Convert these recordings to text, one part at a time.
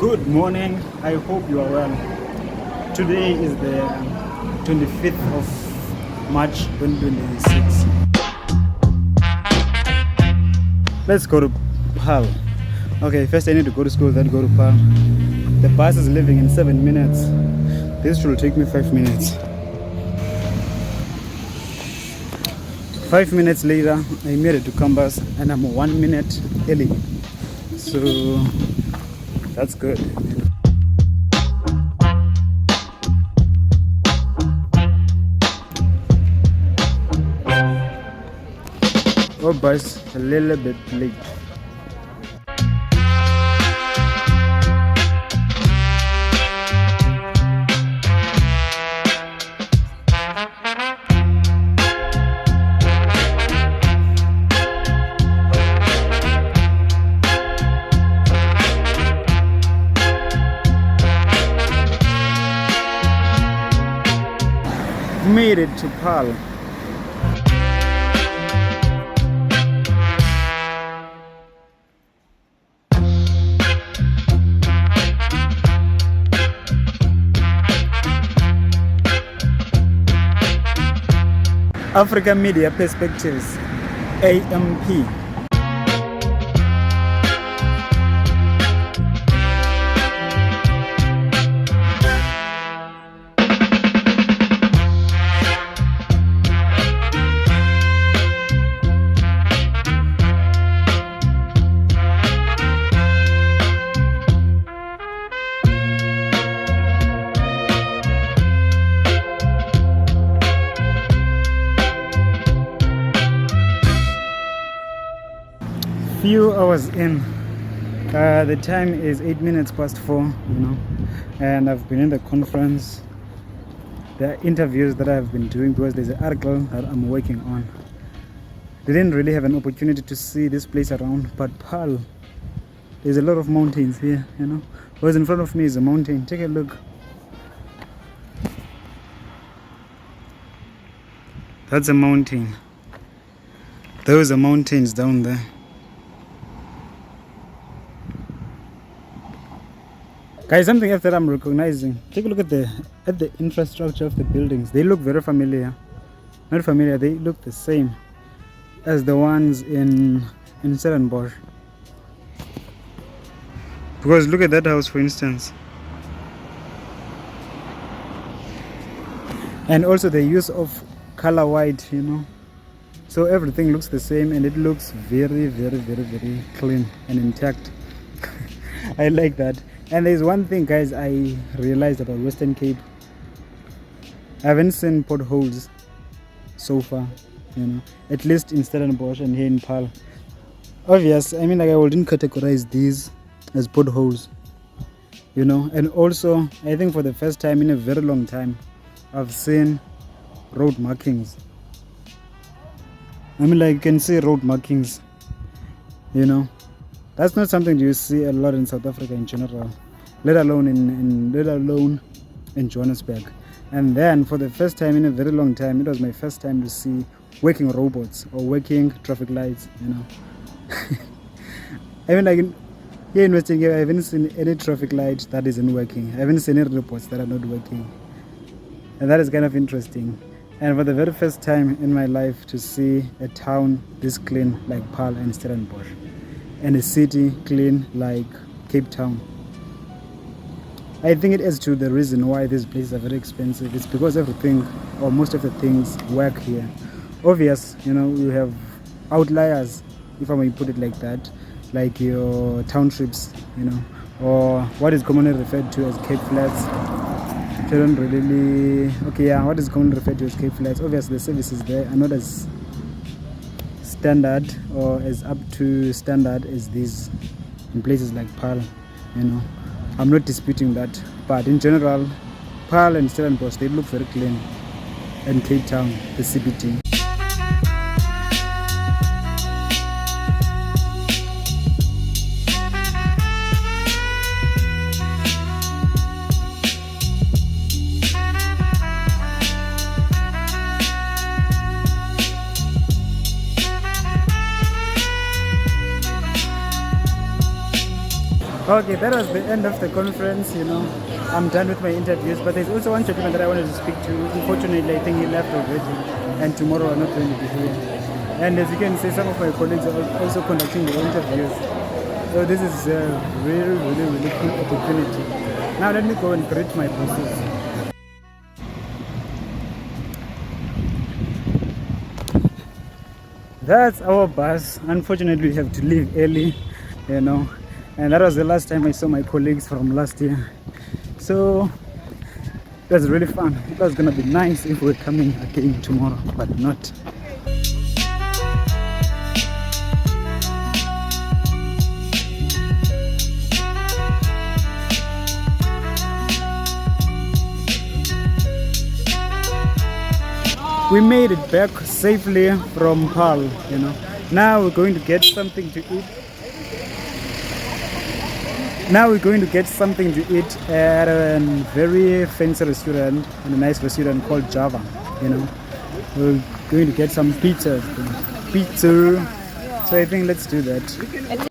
Good morning. I hope you are well. Today is the 25th of March 2026. Let's go to Paarl. Okay, first I need to go to school, then go to Paarl. The bus is leaving in 7 minutes. This will take me 5 minutes. 5 minutes later, I made it to campus and I'm 1 minute early. So that's good. Oh, bus a little bit late. Made it to Paarl. Africa Media Perspectives, AMP. Few hours in, the time is 8 minutes past 4, and I've been in the conference. There are interviews that I've been doing because there's an article that I'm working on. Didn't really have an opportunity to see this place around, but Paarl, there's a lot of mountains here, What's in front of me is a mountain. Take a look. That's a mountain. Those are mountains down there. Guys, something else that I'm recognizing. Take a look at the infrastructure of the buildings. They look very familiar. Not familiar, they look the same as the ones in Stellenbosch. Because look at that house, for instance. And also the use of color white, So everything looks the same and it looks very, very, very, very clean and intact. I like that. And there's one thing, guys, I realized about Western Cape. I haven't seen potholes so far, at least in Stellenbosch and here in Paarl. Obvious, I wouldn't categorize these as potholes, And also, I think for the first time in a very long time, I've seen road markings. You can see road markings, That's not something you see a lot in South Africa in general, let alone in Johannesburg. And then for the first time in a very long time, it was my first time to see working robots or working traffic lights, Here in Western Cape, I haven't seen any traffic light that isn't working. I haven't seen any robots that are not working. And that is kind of interesting. And for the very first time in my life to see a town this clean like Paarl and Stellenbosch, and a city clean like Cape Town. I think it is to the reason why these places are very expensive. It's because everything or most of the things work here. Obvious, you have outliers, if I may put it like that, like your townships, or what is commonly referred to as Cape Flats. What is commonly referred to as Cape Flats? Obviously, the services there are not as standard or as up to standard as these in places like Paarl, I'm not disputing that, but in general, Paarl and Stellenbosch, they look very clean, and Cape Town, the CBD. Okay, that was the end of the conference. I'm done with my interviews, but there's also one gentleman that I wanted to speak to. Unfortunately, I think he left already, and tomorrow I'm not going to be here. And as you can see, some of my colleagues are also conducting the interviews. So this is a really, really, really cool opportunity. Now let me go and greet my bosses. That's our bus. Unfortunately, we have to leave early, and that was the last time I saw my colleagues from last year. So it was really fun. It was gonna be nice if we were coming again tomorrow, but not. We made it back safely from Paarl, Now we're going to get something to eat. Now we're going to get something to eat at a very fancy restaurant, and a nice restaurant called Java, We're going to get some pizza. So I think let's do that.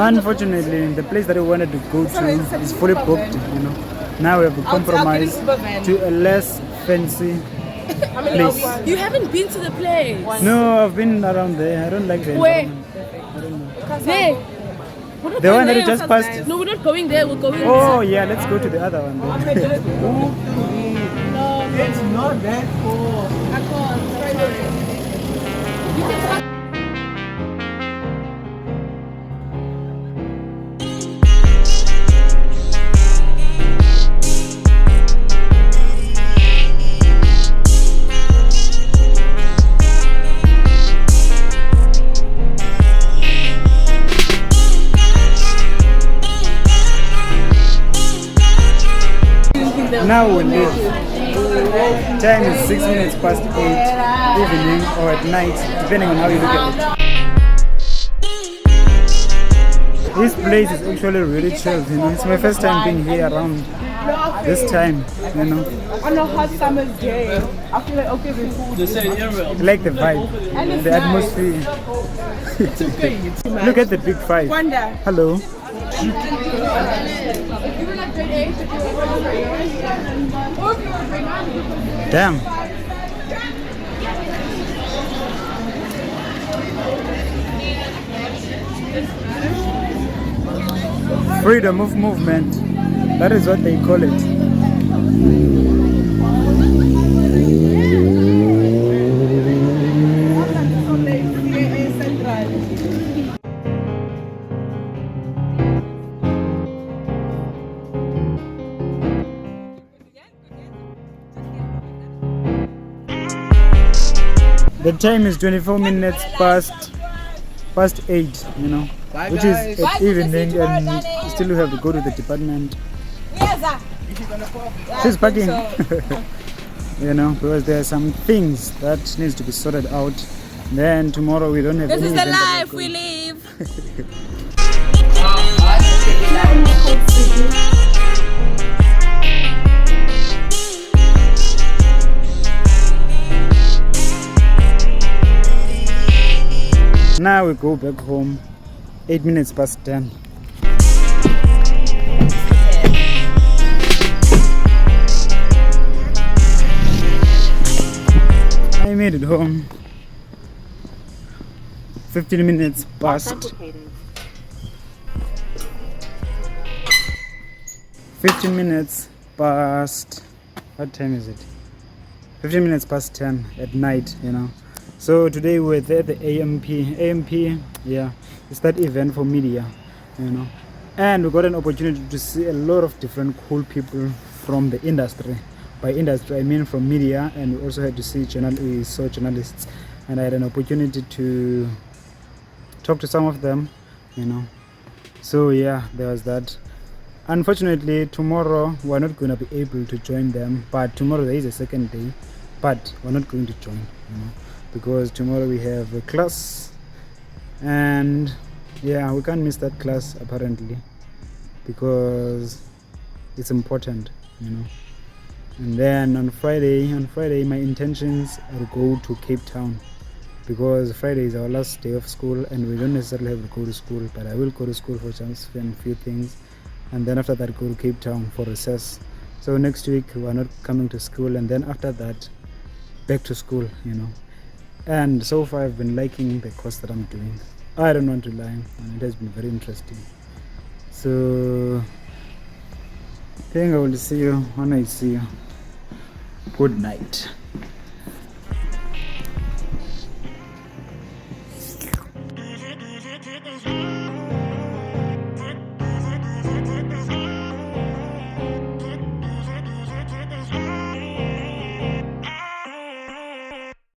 Unfortunately, the place that we wanted to go to is fully booked, Now we have to compromise to a less fancy place. You haven't been to the place? No, I've been around there. I don't like the environment. I don't know. There. The one that we just passed? No, we're not going there. We're going Oh, yeah, let's go to the other one then. No, it's not that cool. Now we leave. Time is 6 minutes past 8, evening or at night, depending on how you look at it. This place is actually really chilled, It's my first time being here around this time, On a hot summer's day, I feel like okay, we're cool. I like the vibe, the atmosphere. Look at the big five. Hello. Damn. Freedom of movement. That is what they call it. The time is 24 minutes past 8, which is at evening, and still we have to go to the department. She's packing, because there are some things that needs to be sorted out. Then tomorrow we don't have This any is the event that life we live. Now we go back home, 8 minutes past 10. I made it home, 15 minutes past. 15 minutes past, what time is it? 15 minutes past 10 at night, So today we're there at the AMP, yeah, it's that event for media, And we got an opportunity to see a lot of different cool people from the industry. By industry, I mean from media, and we also had to see journalists. And I had an opportunity to talk to some of them, So yeah, there was that. Unfortunately, tomorrow we're not going to be able to join them, but tomorrow there is a second day, but we're not going to join, because tomorrow we have a class, and yeah, we can't miss that class apparently. because it's important, you know. And then on Friday, my intentions are to go to Cape Town, because Friday is our last day of school and we don't necessarily have to go to school, but I will go to school for just a few things, and then after that go to Cape Town for recess. So next week we are not coming to school, and then after that back to school, you know. And so far I've been liking the course that I'm doing. I don't want to lie, and it has been very interesting. So I think I will see you when I see you. Good night.